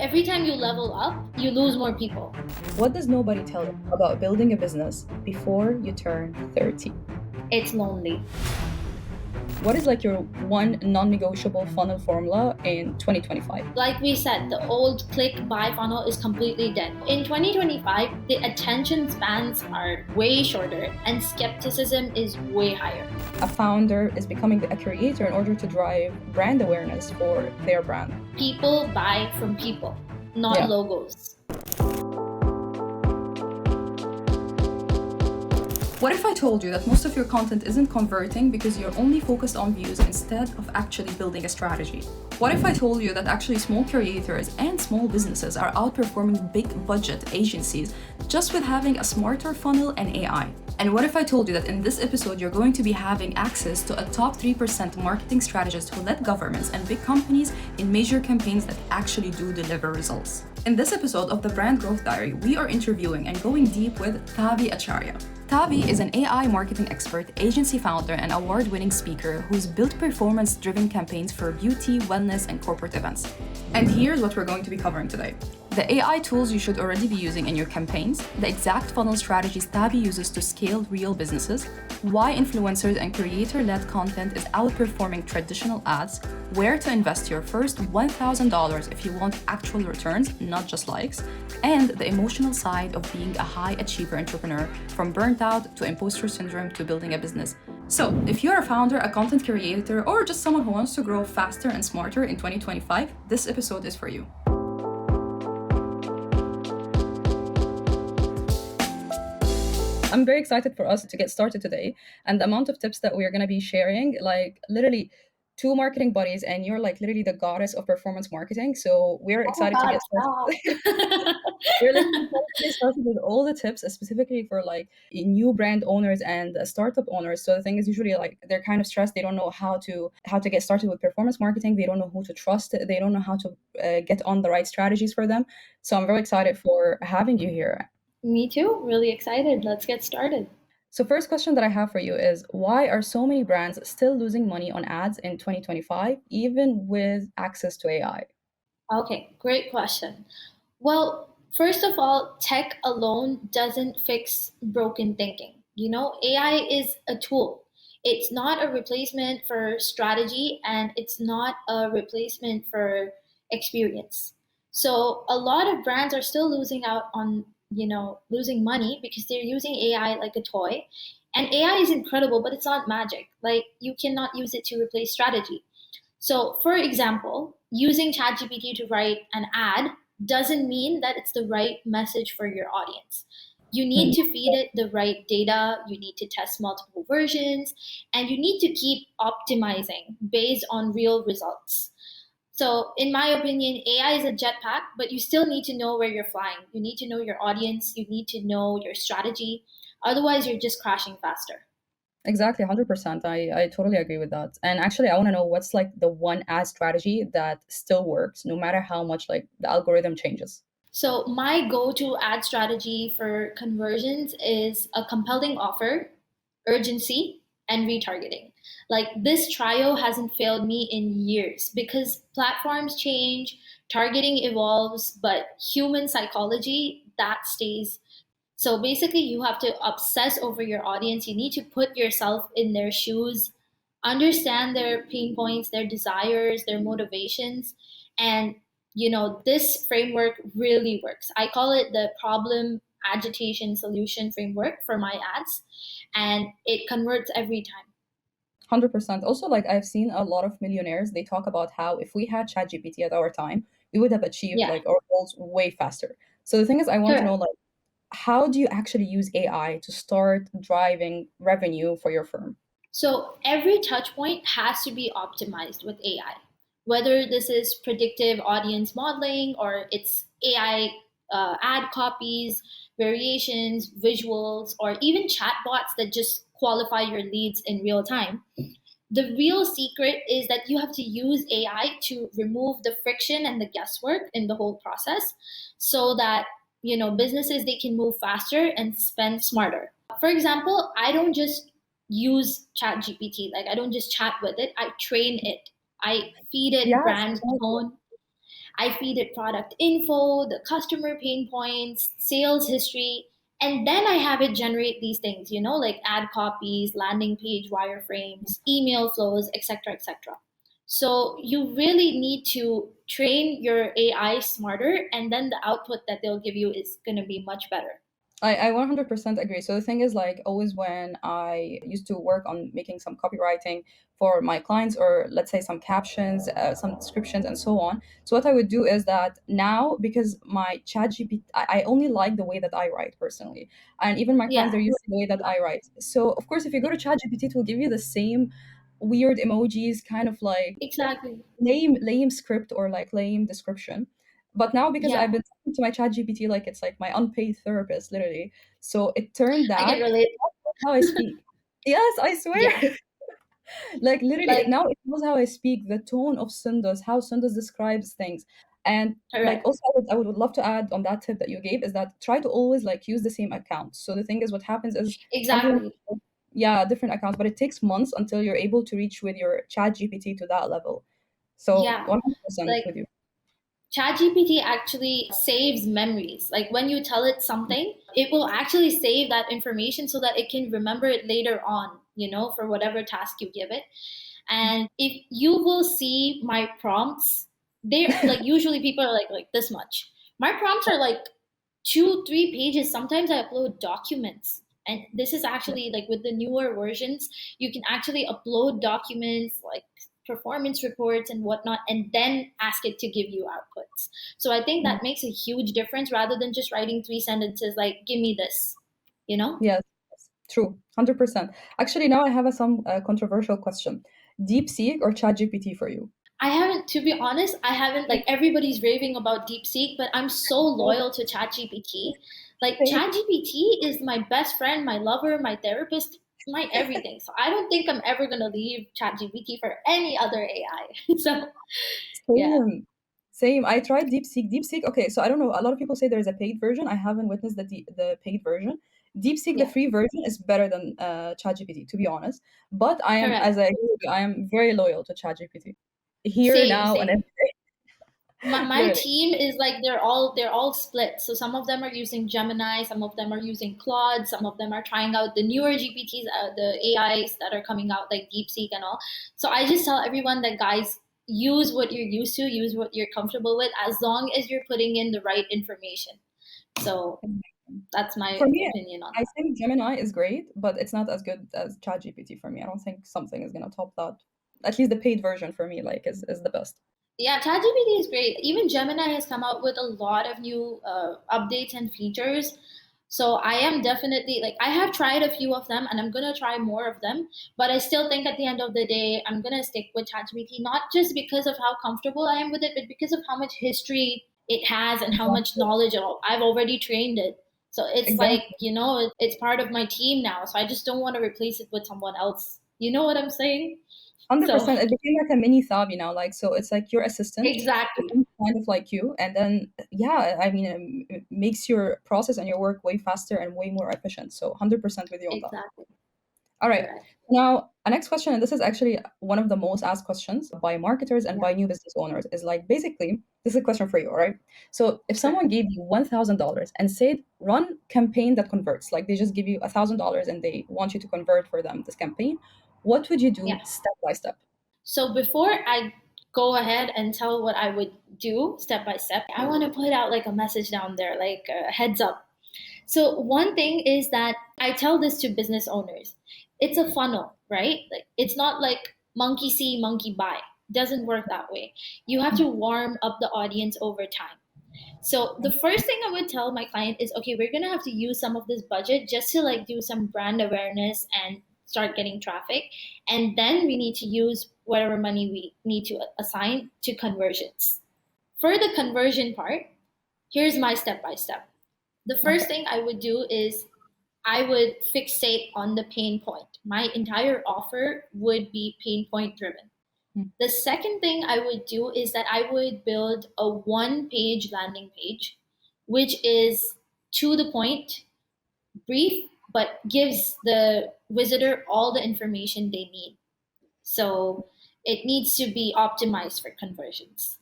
Every time you level up, you lose more people. What does nobody tell you about building a business before you turn 30? It's lonely. What is like your one non-negotiable funnel formula in 2025? Like we said, the old click buy funnel is completely dead. In 2025, the attention spans are way shorter and skepticism is way higher. A founder is becoming a creator in order to drive brand awareness for their brand. People buy from people, not Yeah. logos. What if I told you that most of your content isn't converting because you're only focused on views instead of actually building a strategy? What if I told you that actually small creators and small businesses are outperforming big budget agencies just with having a smarter funnel and AI? And what if I told you that in this episode you're going to be having access to a top 3% marketing strategist who led governments and big companies in major campaigns that actually do deliver results? In this episode of the Brand Growth Diary, we are interviewing and going deep with Thavi Achharay. Thavi is an AI marketing expert, agency founder, and award-winning speaker who's built performance-driven campaigns for beauty, wellness, and corporate events. And here's what we're going to be covering today. The AI tools you should already be using in your campaigns, the exact funnel strategies Thavi uses to scale real businesses, why influencers and creator-led content is outperforming traditional ads, where to invest your first $1,000 if you want actual returns, not just likes, and the emotional side of being a high achiever entrepreneur, from burnt out to imposter syndrome to building a business. So, if you're a founder, a content creator, or just someone who wants to grow faster and smarter in 2025, this episode is for you. I'm very excited for us to get started today. And the amount of tips that we're going to be sharing, like literally two marketing buddies, and you're like literally the goddess of performance marketing. So we're Oh excited to God, get started. stop. We're literally excited to get started with all the tips, specifically for like new brand owners and startup owners. So the thing is, usually like they're kind of stressed. They don't know how to get started with performance marketing. They don't know who to trust. They don't know how to get on the right strategies for them. So I'm very excited for having you here. Me too. Really excited. Let's get started. So first question that I have for you is, why are so many brands still losing money on ads in 2025, even with access to AI? Okay, great question. Well, first of all, tech alone doesn't fix broken thinking. AI is a tool. It's not a replacement for strategy and it's not a replacement for experience. So a lot of brands are still losing out on, losing money because they're using AI like a toy. And AI is incredible, but it's not magic. Like you cannot use it to replace strategy. So, for example, using ChatGPT to write an ad doesn't mean that it's the right message for your audience. You need to feed it the right data, you need to test multiple versions, and you need to keep optimizing based on real results. So, in my opinion, AI is a jetpack, but you still need to know where you're flying. You need to know your audience, you need to know your strategy. Otherwise, you're just crashing faster. Exactly, 100%. I totally agree with that. And actually, I want to know what's like the one ad strategy that still works, no matter how much like the algorithm changes. So my go-to ad strategy for conversions is a compelling offer, urgency, and retargeting. Like this trio hasn't failed me in years because platforms change, targeting evolves, but human psychology that stays. So basically you have to obsess over your audience. You need to put yourself in their shoes, understand their pain points, their desires, their motivations, and this framework really works. I call it the problem agitation solution framework for my ads, and it converts every time. 100%. Also, like I've seen a lot of millionaires, they talk about how if we had ChatGPT at our time, we would have achieved Yeah, like our goals way faster. So the thing is, I want to know correct. like, how do you actually use AI to start driving revenue for your firm? So every touch point has to be optimized with AI, whether this is predictive audience modeling or it's AI ad copies, variations, visuals, or even chatbots that just qualify your leads in real time. The real secret is that you have to use AI to remove the friction and the guesswork in the whole process so that businesses they can move faster and spend smarter. For example, I don't just use chat gpt, like I don't just chat with it, I train it, I feed it Yes, brand exactly. tone, I feed it product info, the customer pain points, sales history, and then I have it generate these things, like ad copies, landing page wireframes, email flows, etc., etc. So you really need to train your AI smarter, and then the output that they'll give you is going to be much better. I 100% agree. So the thing is, like, always when I used to work on making some copywriting for my clients, or let's say some captions, some descriptions, and so on. So what I would do is that now, because my chat GPT, I only like the way that I write personally. And even my clients, Yeah, they're used to the way that I write. So of course, if you go to chat GPT, it will give you the same weird emojis, kind of like exactly. lame script or like lame description. But now, because I've Yeah, been talking to my chat GPT, like it's like my unpaid therapist, literally. So it turned I can that relate. how I speak. Yes, I Yeah, swear. Like literally like now it knows how I speak, the tone of Sundus, how Sundus describes things. And like correct. also I would love to add on that tip that you gave is that try to always like use the same account. So the thing is, what happens is some people, Exactly. yeah, different accounts, but it takes months until you're able to reach with your chat GPT to that level. So Yeah. 100% Like with you. ChatGPT actually saves memories. Like when you tell it something, it will actually save that information so that it can remember it later on, for whatever task you give it. And if you will see my prompts, they're like usually people are like this much. My prompts are like 2, 3 pages. Sometimes I upload documents. And this is actually like with the newer versions, you can actually upload documents like performance reports and whatnot, and then ask it to give you outputs. So I think that makes a huge difference rather than just writing 3 sentences like, give me this, you know? Yes, yes, true, 100%. Actually, now I have some controversial question. DeepSeek or ChatGPT for you? I haven't, to be honest, I haven't, like, everybody's raving about DeepSeek, but I'm so loyal to ChatGPT. Like, Same. ChatGPT is my best friend, my lover, my therapist, my everything. So I don't think I'm ever going to leave ChatGPT for any other AI. So, yeah, Same. Same. I tried DeepSeek. DeepSeek. Okay, so I don't know. A lot of people say there's a paid version. I haven't witnessed the paid version. DeepSeek, the yeah, free version, is better than ChatGPT, to be honest. But I am, correct. as I told you, I am very loyal to ChatGPT. Here, Same, now, and same. every day. My Literally. team is like they're all split. So some of them are using Gemini, some of them are using Claude, some of them are trying out the newer GPTs, the AIs that are coming out like DeepSeek and all. So I just tell everyone that, guys, use what you're used to, use what you're comfortable with, as long as you're putting in the right information. So that's my For me, opinion on I that. think Gemini is great, but it's not as good as ChatGPT for me. I don't think something is gonna top that. At least the paid version for me, like, is the best. Yeah, ChatGPT is great. Even Gemini has come out with a lot of new updates and features. So I am definitely like, I have tried a few of them and I'm gonna try more of them. But I still think at the end of the day, I'm gonna stick with ChatGPT, not just because of how comfortable I am with it, but because of how much history it has and how much Exactly. knowledge I've already trained it. So it's like, Exactly. it's part of my team now. So I just don't want to replace it with someone else. You know what I'm saying? So 100%. It became like a mini Thavi now. Like, so it's like your assistant exactly, becomes kind of like you. And then, yeah, I mean, it makes your process and your work way faster and way more efficient. So 100% with you on that. exactly. All right. Correct. Now, a next question, and this is actually one of the most asked questions by marketers and Yeah. by new business owners, is like basically, this is a question for you, all right? So, if Sure. someone gave you $1,000 and said, run campaign that converts, like they just give you $1,000 and they want you to convert for them this campaign, what would you do Yeah. step by step? So before I go ahead and tell what I would do step by step, I want to put out like a message down there, like a heads up. So one thing is that I tell this to business owners. It's a funnel, right? Like it's not like monkey see, monkey buy. Doesn't work that way. You have to warm up the audience over time. So the first thing I would tell my client is, okay, we're gonna have to use some of this budget just to like do some brand awareness and start getting traffic, and then we need to use whatever money we need to assign to conversions. For the conversion part, here's my step by step. The first Okay. thing I would do is I would fixate on the pain point. My entire offer would be pain point driven. Mm. The second thing I would do is that I would build a 1 page landing page, which is to the point, brief, but gives the visitor all the information they need. So it needs to be optimized for conversions.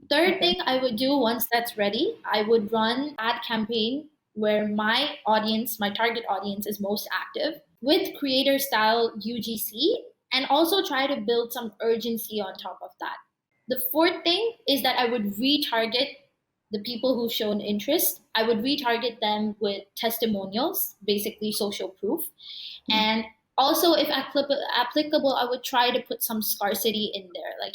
Third Okay. thing I would do once that's ready, I would run ad campaign where my audience, my target audience is most active with creator style UGC, and also try to build some urgency on top of that. The fourth thing is that I would retarget the people who've shown interest. I would retarget them with testimonials, basically social proof. Mm. And also, if applicable, I would try to put some scarcity in there, like,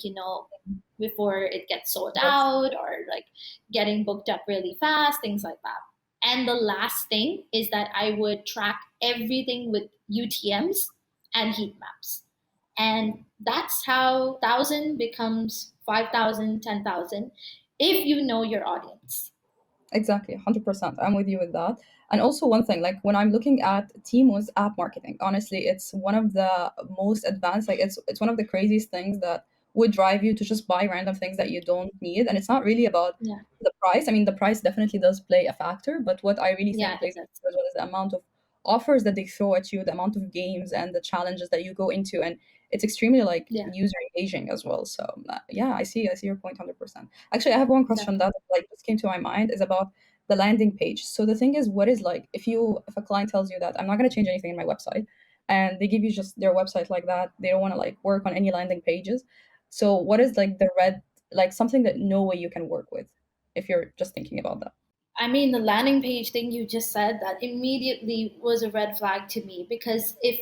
before it gets sold Yes. out or like getting booked up really fast, things like that. And the last thing is that I would track everything with UTMs and heat maps. And that's how 1,000 becomes 5,000, 10,000, if you know your audience. Exactly, 100%. I'm with you with that. And also, one thing, like when I'm looking at Timo's app marketing, honestly, it's one of the most advanced. Like, it's one of the craziest things that would drive you to just buy random things that you don't need. And it's not really about Yeah. the price. I mean, the price definitely does play a factor, but what I really Yeah, think it plays a does. factor as well is the amount of offers that they throw at you, the amount of games and the challenges that you go into, and it's extremely like Yeah, user engaging as well. So yeah, I see your point 100%. Actually, I have one question that definitely. like just came to my mind is about the landing page. So the thing is, what is like if a client tells you that I'm not going to change anything in my website, and they give you just their website like that, they don't want to like work on any landing pages. So what is like the red, like something that no way you can work with if you're just thinking about that? I mean, the landing page thing you just said, that immediately was a red flag to me, because if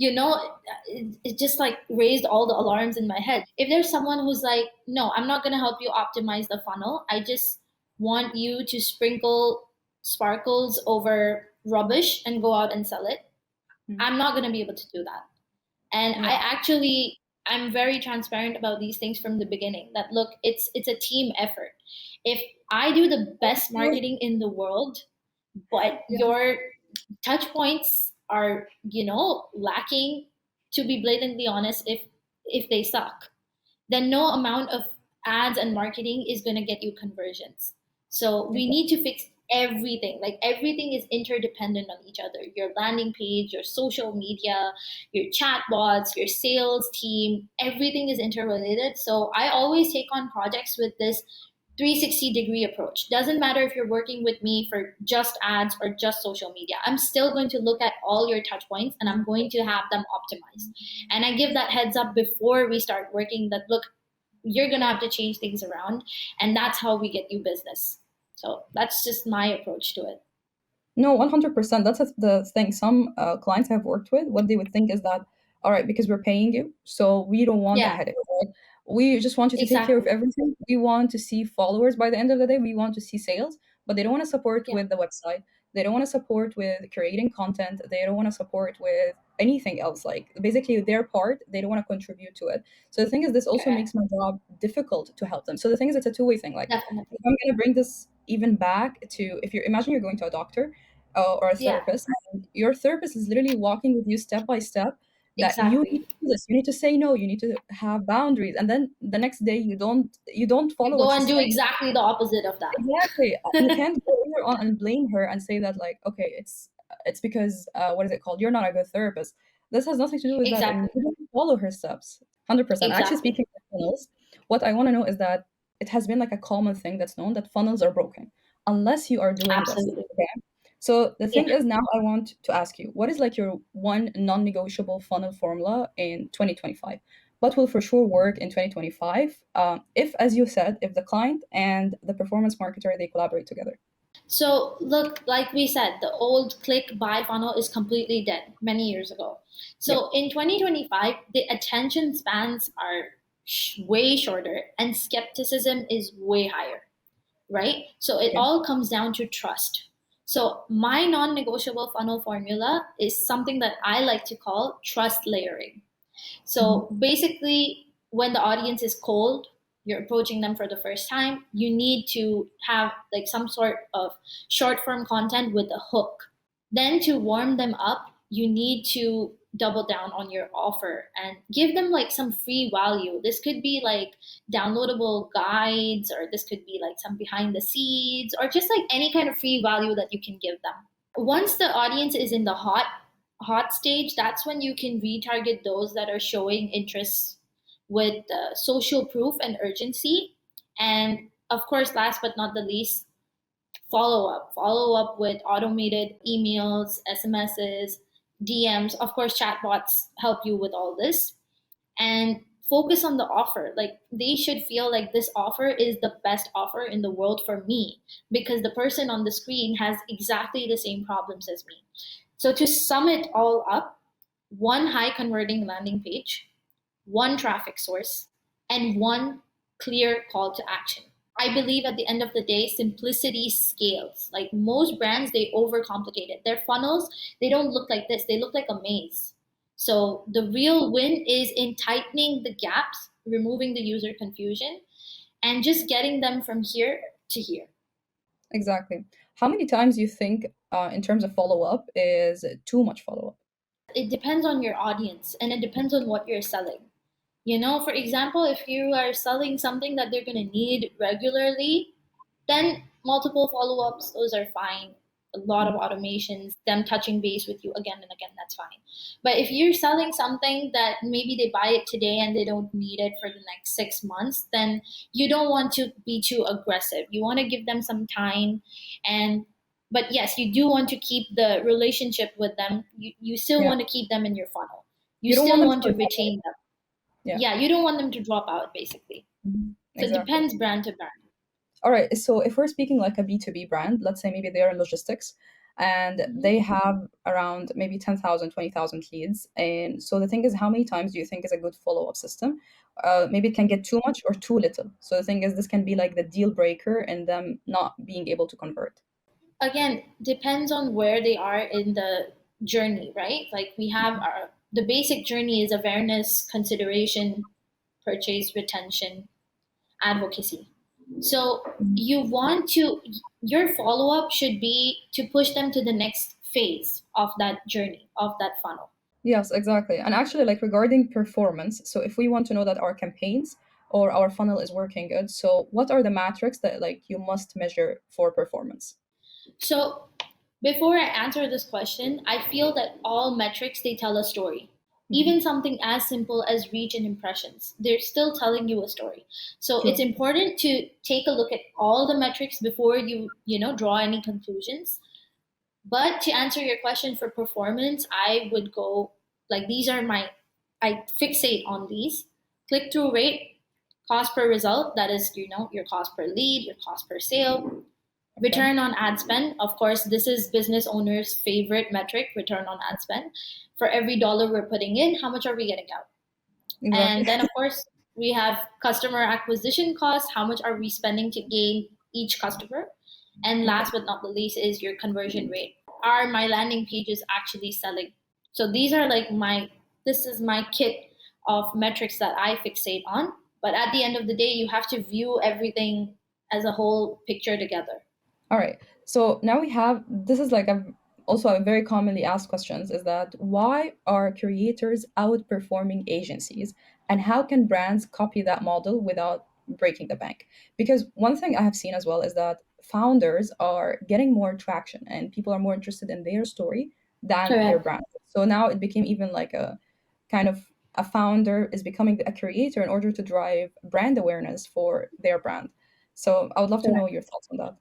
it just like raised all the alarms in my head. If there's someone who's like, no, I'm not going to help you optimize the funnel, I just want you to sprinkle sparkles over rubbish and go out and sell it, Mm. I'm not going to be able to do that. And Yeah. I'm very transparent about these things from the beginning, that look, it's a team effort. If I do the best marketing in the world, but Yes. your touch points are, lacking, to be blatantly honest, if they suck, then no amount of ads and marketing is going to get you conversions. So we need to fix everything. Like, everything is interdependent on each other. Your landing page, your social media, your chatbots, your sales team, everything is interrelated. So I always take on projects with this 360-degree approach. Doesn't matter if you're working with me for just ads or just social media. I'm still going to look at all your touch points and I'm going to have them optimized. And I give that heads up before we start working, that look, you're going to have to change things around, and that's how we get you business. So that's just my approach to it. No, 100%. The thing. Some clients I've worked with, what they would think is that, all right, because we're paying you, so we don't want a Yeah, headache. Right? We just want you to take care of exactly. everything. We want to see followers by the end of the day. We want to see sales, but they don't want to support Yeah, with the website. They don't want to support with creating content. They don't want to support with anything else. Like basically their part, they don't want to contribute to it. So the thing is, this also correct. makes my job difficult to help them. So the thing is, it's a two-way thing. Like Definitely. if I'm gonna bring this even back to if you imagine you're going to a doctor or a Yeah, therapist, and your therapist is literally walking with you step by step that you need exactly. to do this, you need to say no, you need to have boundaries, and then the next day you don't You follow what go she's and do saying. exactly the opposite of that. Exactly. You can't go later on and blame her and say that like, okay, it's because what is it called? You're not a good therapist. This has nothing to do with that, and Exactly. you don't follow her steps. 100%. Actually, Exactly. speaking of funnels, what I want to know is that it has been like a common thing that's known that funnels are broken unless you are doing this. Absolutely. Okay. So the Yeah. thing is, now I want to ask you, what is like your one non-negotiable funnel formula in 2025? What will for sure work in 2025 if, as you said, if the client and the performance marketer they collaborate together? So, look, like we said, the old click buy funnel is completely dead many years ago. Yeah. So, in 2025, the attention spans are way shorter and skepticism is way higher, right? So, it Yeah. all comes down to trust. So, my non negotiable funnel formula is something that I like to call trust layering. Mhm. So basically, when the audience is cold, you're approaching them for the first time, you need to have like some sort of short form content with a hook. Then to warm them up, you need to double down on your offer and give them like some free value. This could be like downloadable guides, or this could be like some behind the scenes, or just like any kind of free value that you can give them. Once the audience is in the hot stage, that's when you can retarget those that are showing interest with social proof and urgency. And of course, last but not the least, follow up with automated emails, SMSs, DMs. Of course, chatbots help you with all this. And focus on the offer. Like they should feel like this offer is the best offer in the world for me because the person on the screen has exactly the same problems as me. So to sum it all up, one high converting landing page, one traffic source, and one clear call to action. I believe at the end of the day, simplicity scales. Like most brands, they overcomplicate it. Their funnels, they don't look like this, they look like a maze. So the real win is in tightening the gaps, removing the user confusion, and just getting them from here to here. Exactly. How many times do you think, in terms of follow up, is too much follow up? It depends on your audience and it depends on what you're selling. You know, for example, if you are selling something that they're going to need regularly, then multiple follow ups, those are fine. A lot of automations, them touching base with you again and again, that's fine. But if you're selling something that maybe they buy it today and they don't need it for the next 6 months, then you don't want to be too aggressive. You want to give them some time. And but yes, you do want to keep the relationship with them. You still Yeah. want to keep them in your funnel. You You don't want still them to want to forget. retain them. Yeah. Yeah, you don't want them to drop out basically. Mhm. So it Exactly. depends brand to brand. All right. So if we're speaking like a B2B brand, let's say maybe they are in logistics and Mhm. they have around maybe 10,000, 20,000 leads. And so the thing is, how many times do you think is a good follow up system? Maybe it can get too much or too little. So the thing is, this can be like the deal breaker in them not being able to convert. Again, depends on where they are in the journey, right? Like we have our the basic journey is awareness, consideration, purchase, retention, advocacy. So Mhm. you want to your follow up should be to push them to the next phase of that journey, of that funnel. Yes, exactly. And actually, like regarding performance, so if we want to know that our campaigns or our funnel is working good, so what are the metrics that like you must measure for performance? So before I answer this question, I feel that all metrics they tell a story. Mhm. Even something as simple as reach and impressions, they're still telling you a story. So it's True. important to take a look at all the metrics before you draw any conclusions. But to answer your question for performance, I would go like these are my I fixate on these. Click through rate, cost per result, that is, your cost per lead, your cost per sale, Okay. return on ad spend. Of course, this is business owners' favorite metric, return on ad spend. For every dollar we're putting in, how much are we getting out? Exactly. And then, of course, we have customer acquisition costs. How much are we spending to gain each customer? And Okay. last but not the least is your conversion rate. Are my landing pages actually selling? So these are like this is my kit of metrics that I fixate on. But at the end of the day, you have to view everything as a whole picture together. All right. So now we have this is like also a very commonly asked questions is that why are creators outperforming agencies and how can brands copy that model without breaking the bank? Because one thing I have seen as well is that founders are getting more traction and people are more interested in their story than their Correct. brand. So now it became even like a kind of a founder is becoming a creator in order to drive brand awareness for their brand. So I would love to know Correct. your thoughts on that.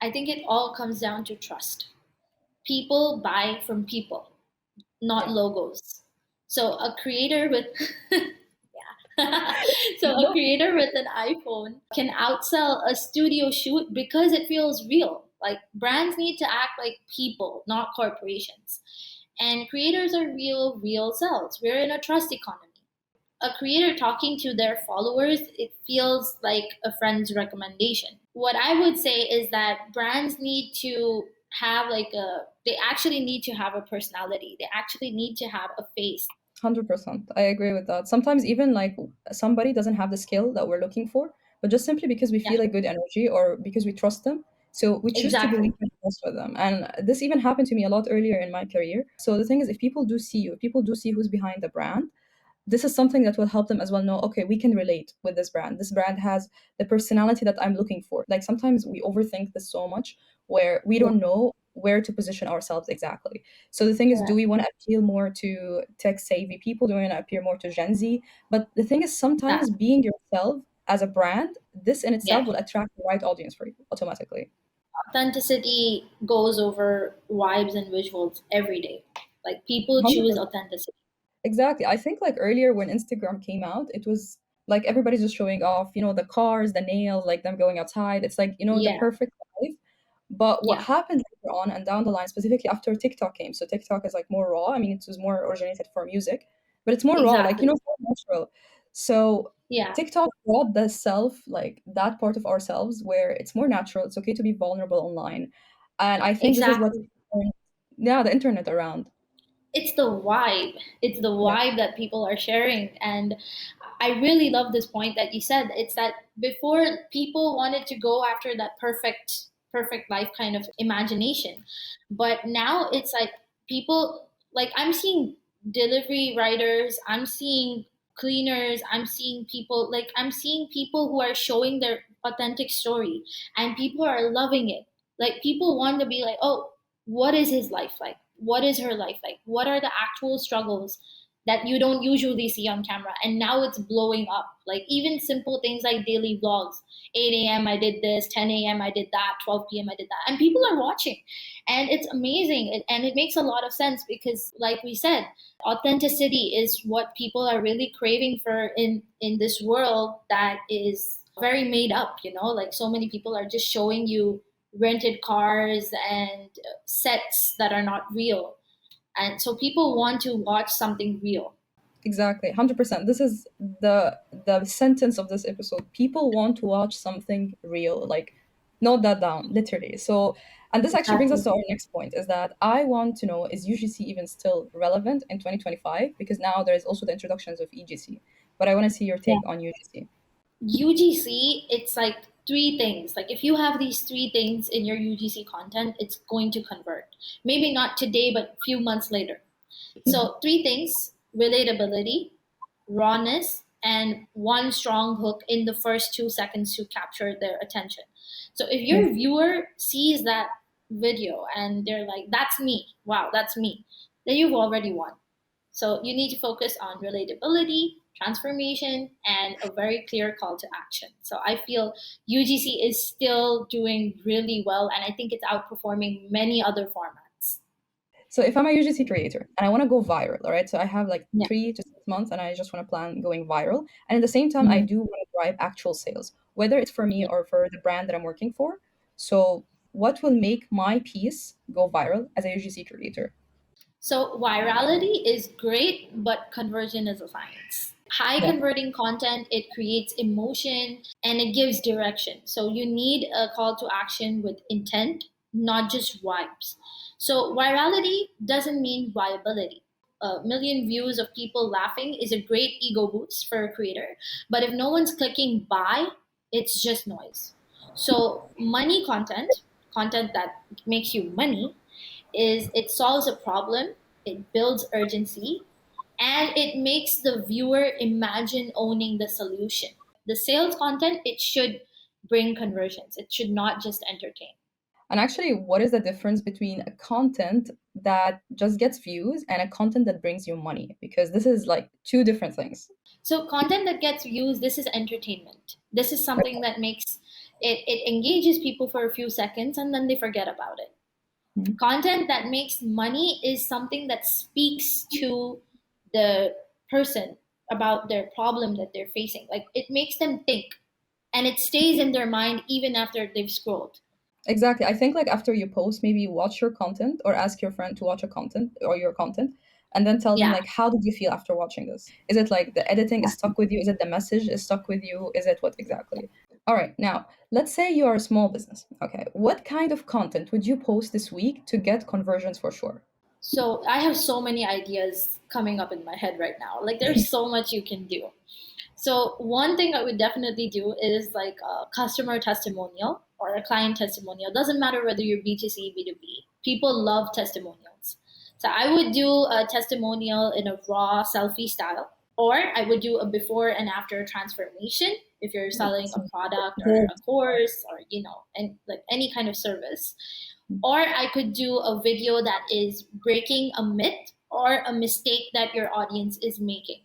I think it all comes down to trust. People buy from people, not Yeah. logos. So a creator with so a No. creator with an iPhone can outsell a studio shoot because it feels real. Like brands need to act like people, not corporations. And creators are real selves. We're in a trust economy. A creator talking to their followers, it feels like a friend's recommendation. What I would say is that brands need to have they actually need to have a personality. They actually need to have a face. 100%. I agree with that. Sometimes even like somebody doesn't have the skill that we're looking for, but just simply because we Yeah, feel a good energy or because we trust them. So we choose to believe exactly. and trust with them. And this even happened to me a lot earlier in my career. So the thing is, if people do see you, if people do see who's behind the brand, this is something that will help them as well know, okay, we can relate with this brand. This brand has the personality that I'm looking for. Like sometimes we overthink this so much where we Yeah, don't know where to position ourselves exactly. So the thing is, do correct. we want to appeal more to tech savvy people? Do we want to appeal more to Gen Z? But the thing is, sometimes Exactly. being yourself as a brand, this in Yeah. itself will attract the right audience for you automatically. Authenticity goes over vibes and visuals every day. Like people choose 100%. authenticity. Exactly. I think like earlier when Instagram came out, it was like everybody's just showing off, the cars, the nails, like them going outside. It's like, the Yeah. perfect life. But what Yeah. happened later on and down the line, specifically after TikTok came, so TikTok is like more raw. I mean, it was more originated for music, but it's more raw, like, Exactly. it's more natural. So Yeah. TikTok brought the self, like that part of ourselves where it's more natural. It's okay to be vulnerable online. And I think this is what, Exactly. yeah, the internet around. It's the vibe. It's the Yeah. vibe that people are sharing. And I really love this point that you said. It's that before people wanted to go after that perfect life kind of imagination. But now it's like people, like I'm seeing delivery riders, I'm seeing cleaners, I'm seeing people who are showing their authentic story, and people are loving it. Like people want to be like, "Oh, what is his life like? What is her life like? What are the actual struggles that you don't usually see on camera?" And now it's blowing up. Like even simple things like daily vlogs. 8 a.m. I did this, 10 a.m. I did that, 12 p.m. I did that. And people are watching. And it's amazing. And it makes a lot of sense because, like we said, authenticity is what people are really craving for in this world that is very made up, like so many people are just showing you rented cars and sets that are not real. And so people want to watch something real. Exactly, 100%. This is the sentence of this episode. People want to watch something real, like note that down, literally. So, and this actually brings us Exactly. to our next point, is that I want to know, is UGC even still relevant in 2025? Because now there is also the introductions of EGC. But I want to see your Yeah. take on UGC. UGC, it's like three things. Like if you have these three things in your UGC content, it's going to convert. Maybe not today, but a few months later. So, three things: relatability, rawness, and one strong hook in the first 2 seconds to capture their attention. So, if Yeah. your viewer sees that video and they're like, "That's me, wow, that's me," then you've already won. So, you need to focus on relatability, transformation, and a very clear call to action. So, I feel UGC is still doing really well, and I think it's outperforming many other formats. So if I'm a UGC creator and I want to go viral, all right, so I have like Yeah. 3 to 6 months and I just want to plan going viral. And at the same time, I Mhm. do want to drive actual sales, whether it's for me or for the brand that I'm working for. So what will make my piece go viral as a UGC creator? So virality is great, but conversion is a science. High Yeah. converting content, it creates emotion and it gives direction. So you need a call to action with intent, not just vibes. So virality doesn't mean viability. A million views of people laughing is a great ego boost for a creator, but if no one's clicking buy, it's just noise. So money content that makes you money, is it solves a problem, it builds urgency, and it makes the viewer imagine owning the solution. The sales content, it should bring conversions. It should not just entertain. And actually, what is the difference between a content that just gets views and a content that brings you money? Because this is like two different things. So content that gets views, this is entertainment. This is something that makes it engages people for a few seconds and then they forget about it. Mhm. Content that makes money is something that speaks to the person about their problem that they're facing. Like it makes them think and it stays in their mind even after they've scrolled. Exactly. I think like after you post, maybe watch your content or ask your friend to watch a content or your content and then tell them Yeah. like how did you feel after watching this? Is it like the editing is stuck with you? Is it the message is stuck with you? Is it what exactly? All right. Now, let's say you are a small business. Okay. What kind of content would you post this week to get conversions for sure? So I have so many ideas coming up in my head right now. Like there's so much you can do. So one thing I would definitely do is like a customer testimonial or a client testimonial. Doesn't matter whether you're B2C, B2B. People love testimonials. So I would do a testimonial in a raw selfie style, or I would do a before and after transformation if you're selling a So, product or good. a course or and like any kind of service. Or I could do a video that is breaking a myth or a mistake that your audience is making.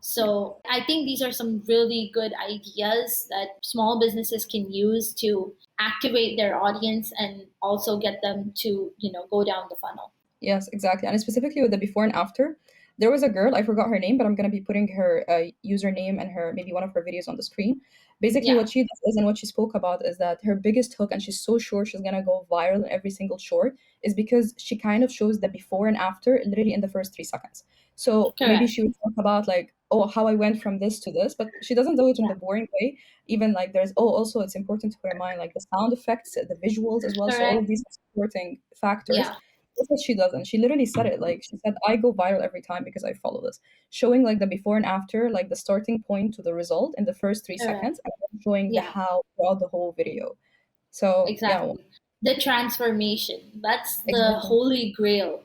So I think these are some really good ideas that small businesses can use to activate their audience and also get them to, go down the funnel. Yes, exactly. And specifically with the before and after, there was a girl, I forgot her name, but I'm going to be putting her username and her maybe one of her videos on the screen. Basically, Yeah, what she does is, and what she spoke about is that her biggest hook, and she's so sure she's going to go viral in every single short, is because she kind of shows the before and after literally in the first 3 seconds. So maybe correct. she would talk about like, oh, how I went from this to this, but she doesn't do it in Yeah, the boring way. Even like there's, oh, also it's important to put in mind like the sound effects, the visuals as well. So all of correct. these supporting factors, Yeah, that's what she does. And she literally said it. Like she said, I go viral every time because I follow this. Showing like the before and after, like the starting point to the result in the first three correct. seconds, and then showing the Yeah. how throughout the whole video. So yeah, Exactly. The transformation. That's the exactly. holy grail.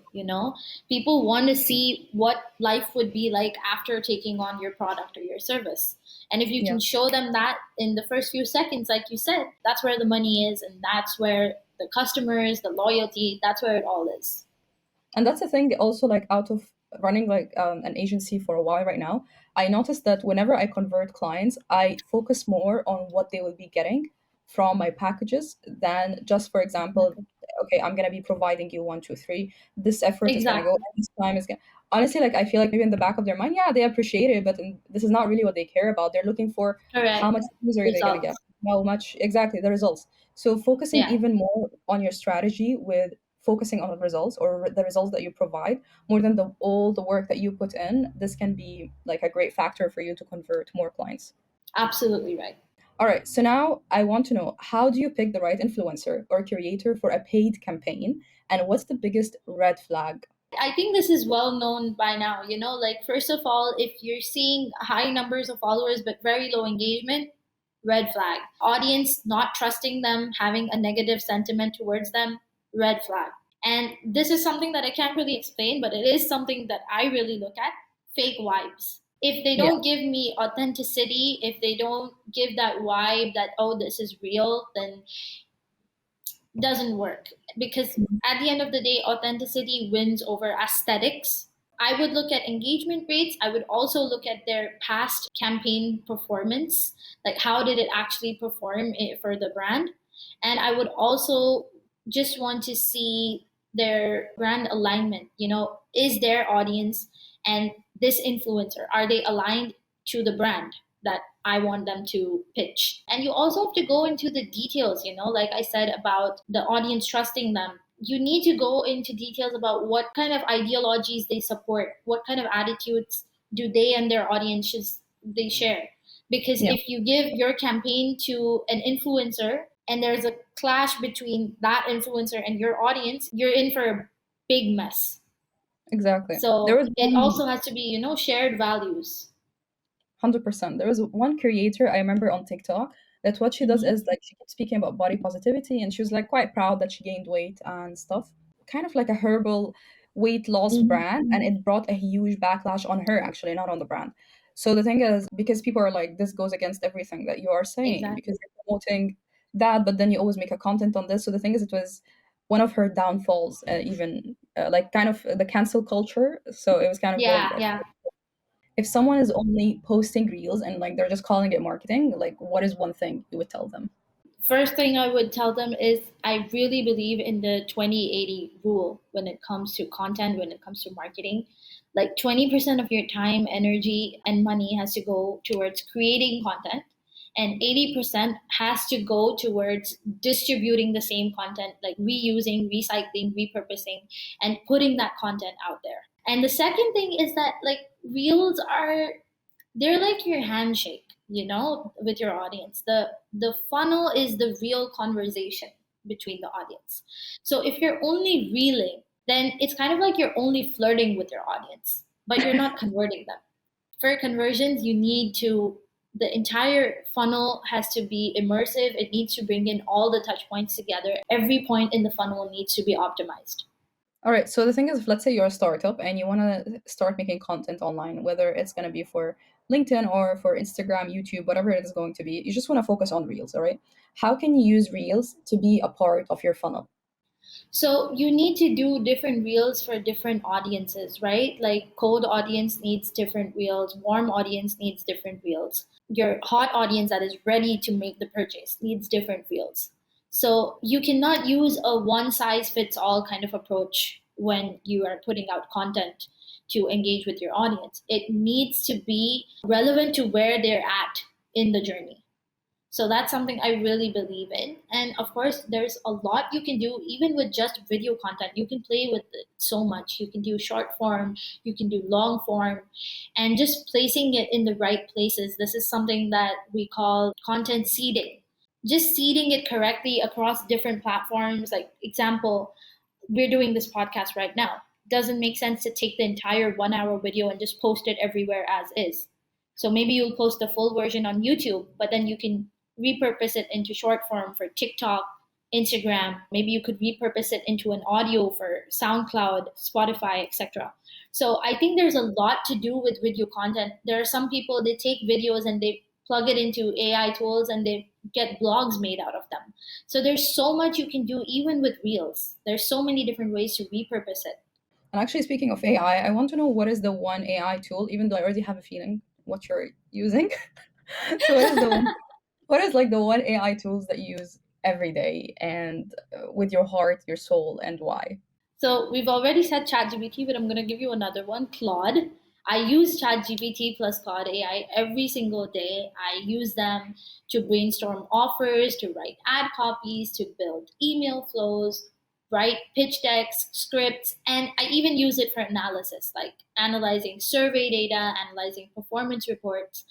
People want to see what life would be like after taking on your product or your service. And if you Yeah. can show them that in the first few seconds, like you said, that's where the money is, and that's where the customers, the loyalty, that's where it all is. And that's the thing also, like out of running like an agency for a while right now, I noticed that whenever I convert clients, I focus more on what they will be getting from my packages than just, for example, okay, I'm gonna be providing you one, two, three. This effort is gonna go, Exactly. and this time is gonna. Honestly, like I feel like maybe in the back of their mind, yeah, they appreciate it, but this is not really what they care about. They're looking for how Correct. much user are they gonna get, Results. how much exactly the results. So focusing Yeah. even more on your strategy with focusing on the results or the results that you provide more than the all the work that you put in, this can be like a great factor for you to convert more clients. Absolutely right. All right, so now I want to know, how do you pick the right influencer or creator for a paid campaign, and what's the biggest red flag? I think this is well known by now. Like, first of all, if you're seeing high numbers of followers but very low engagement, red flag. Audience not trusting them, having a negative sentiment towards them, red flag. And this is something that I can't really explain, but it is something that I really look at: fake vibes. If they Yeah, don't give me authenticity, if they don't give that vibe that, oh, this is real, then doesn't work, because at the end of the day, authenticity wins over aesthetics. I would look at engagement rates. I would also look at their past campaign performance, like how did it actually perform for the brand. And I would also just want to see their brand alignment. Is their audience and this influencer, are they aligned to the brand that I want them to pitch? And you also have to go into the details, like I said about the audience trusting them. You need to go into details about what kind of ideologies they support, what kind of attitudes do they and their audiences they share. Because yeah, if you give your campaign to an influencer and there's a clash between that influencer and your audience, you're in for a big mess. exactly. There So was it one also has to be, shared values. 100%. There was one creator I remember on TikTok that what she does Mhm. is like she keeps speaking about body positivity, and she was like quite proud that she gained weight and stuff. Kind of like a herbal weight loss Mhm. brand, and it brought a huge backlash on her actually, not on the brand. So the thing is, because people are like, this goes against everything that you are saying Exactly. because you're promoting that, but then you always make a content on this. So the thing is, it was one of her downfalls, even like kind of the cancel culture. So it was kind of going Yeah, like, yeah. if someone is only posting reels and like they're just calling it marketing, like what is one thing you would tell them? First thing I would tell them is I really believe in the 20/80 rule when it comes to content, when it comes to marketing. Like 20% of your time, energy, and money has to go towards creating content, and 80% has to go towards distributing the same content, like reusing, recycling, repurposing, and putting that content out there. And the second thing is that, like, reels are, they're like your handshake, with your audience. The funnel is the real conversation between the audience. So if you're only reeling, then it's kind of like you're only flirting with your audience, but you're not converting them. For conversions, you need to, the entire funnel has to be immersive. It needs to bring in all the touch points together. Every point in the funnel needs to be optimized. All right. So the thing is, if let's say you're a startup and you want to start making content online, whether it's going to be for LinkedIn or for Instagram, YouTube, whatever it is going to be, you just want to focus on reels. All right. How can you use reels to be a part of your funnel? So you need to do different reels for different audiences, right? Like cold audience needs different reels, warm audience needs different reels. Your hot audience that is ready to make the purchase needs different reels. So you cannot use a one size fits all kind of approach when you are putting out content to engage with your audience. It needs to be relevant to where they're at in the journey. So that's something I really believe in. And of course, there's a lot you can do even with just video content. You can play with it so much. You can do short form, you can do long form, and just placing it in the right places. This is something that we call content seeding. Just seeding it correctly across different platforms. Like, example, we're doing this podcast right now. Doesn't make sense to take the entire 1 hour video and just post it everywhere as is. So maybe you'll post the full version on YouTube, but then you can repurpose it into short form for TikTok, Instagram. Maybe you could repurpose it into an audio for SoundCloud, Spotify, etc. So I think there's a lot to do with video content. There are some people, they take videos and they plug it into AI tools and they get blogs made out of them. So there's so much you can do even with reels. There's so many different ways to repurpose it. And actually, speaking of AI, I want to know what is the one AI tool, even though I already have a feeling what you're using. So, what is like the one AI tools that you use every day and with your heart, your soul, and why? So we've already said ChatGPT, but I'm going to give you another one, Claude. I use ChatGPT plus Claude AI every single day. I use them to brainstorm offers, to write ad copies, to build email flows, write pitch decks, scripts, and I even use it for analysis, like analyzing survey data, analyzing performance reports.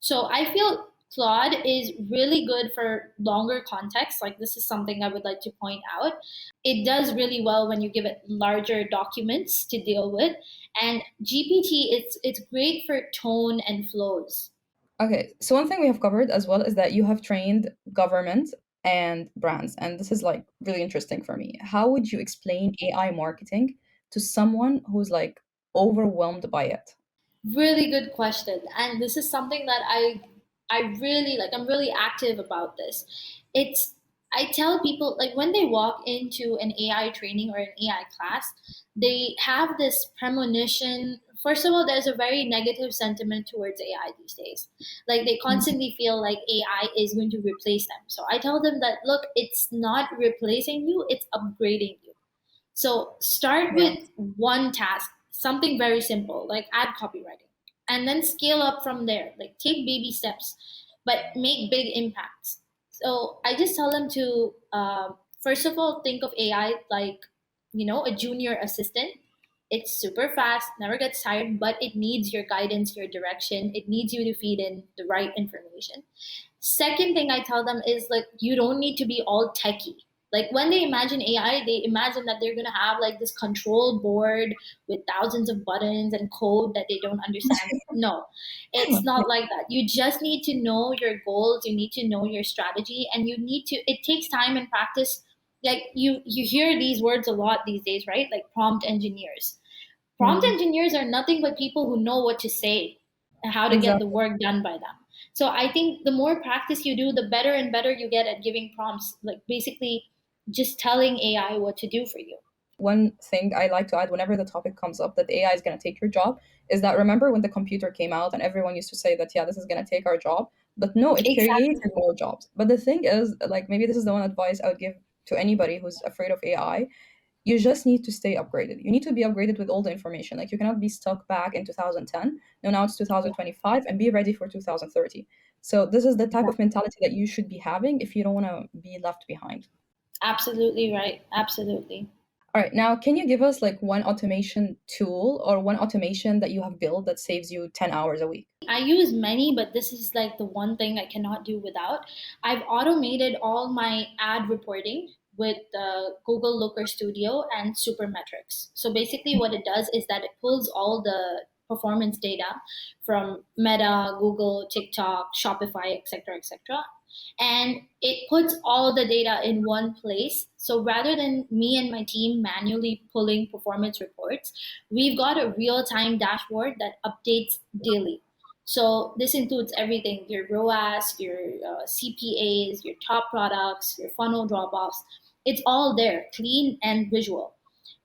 So I feel Claude is really good for longer context. Like, this is something I would like to point out. It does really well when you give it larger documents to deal with. And GPT, it's great for tone and flows. Okay, so one thing we have covered as well is that you have trained government and brands, and this is like really interesting for me. How would you explain AI marketing to someone who's like overwhelmed by it? Really good question. And this is something that I really like. I'm really active about this. It's I tell people, like, when they walk into an AI training or an AI class, they have this premonition. First of all, there's a very negative sentiment towards AI these days. Like, they constantly feel like AI is going to replace them. So I tell them that, look, it's not replacing you, it's upgrading you. So start Yeah. with one task, something very simple like ad copywriting, and then scale up from there. Like, take baby steps, but make big impacts. So I just tell them to first of all think of AI like, a junior assistant. It's super fast, never gets tired, but it needs your guidance, your direction. It needs you to feed in the right information. Second thing I tell them is, like, you don't need to be all techie. Like, when they imagine AI, they imagine that they're gonna have like this control board with thousands of buttons and code that they don't understand. No, it's not like that. You just need to know your goals, you need to know your strategy, and it takes time and practice. Like, you hear these words a lot these days, right? Like prompt engineers. Prompt Mm, engineers are nothing but people who know what to say and how to get the exactly. work done by them. So I think the more practice you do, the better and better you get at giving prompts, like basically just telling AI what to do for you. One thing I like to add whenever the topic comes up that AI is going to take your job is that remember when the computer came out and everyone used to say that, yeah, this is going to take our job. But no, it created Exactly. more jobs. But the thing is, like, maybe this is the one advice I would give to anybody who's afraid of AI. You just need to stay upgraded. You need to be upgraded with all the information. Like, you cannot be stuck back in 2010. No, now it's 2025 and be ready for 2030. So this is the type Yeah. of mentality that you should be having if you don't want to be left behind. Absolutely right. Absolutely. All right, now can you give us like one automation tool or one automation that you have built that saves you 10 hours a week? I use many, but this is like the one thing I cannot do without. I've automated all my ad reporting with Google Looker Studio and Supermetrics. So basically, what it does is that it pulls all the performance data from Meta, Google, TikTok, Shopify, etc., etc., and it puts all the data in one place. So rather than me and my team manually pulling performance reports, we've got a real time dashboard that updates daily. So this includes everything: your ROAS, your CPAs, your top products, your funnel drop offs. It's all there, clean and visual,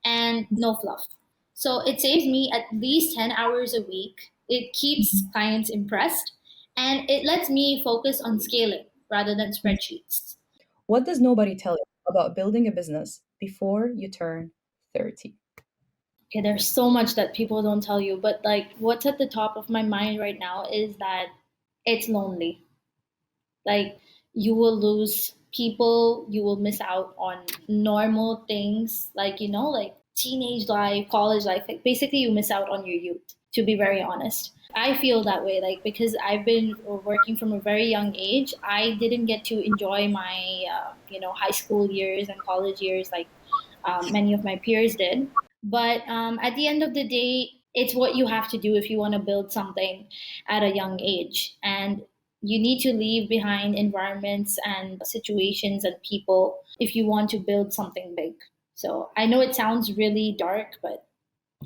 and no fluff. So it saves me at least 10 hours a week. It keeps clients impressed, and it lets me focus on scaling rather than spreadsheets. What does nobody tell you about building a business before you turn 30? Okay, there's so much that people don't tell you, but like what's at the top of my mind right now is that it's lonely. Like you will lose people, you will miss out on normal things, like like teenage life, college life. Like basically you miss out on your youth, to be very honest. I feel that way, like because I've been working from a very young age. I didn't get to enjoy my high school years and college years like many of my peers did. But at the end of the day, it's what you have to do if you want to build something at a young age. And you need to leave behind environments and situations and people if you want to build something big. So I know it sounds really dark, but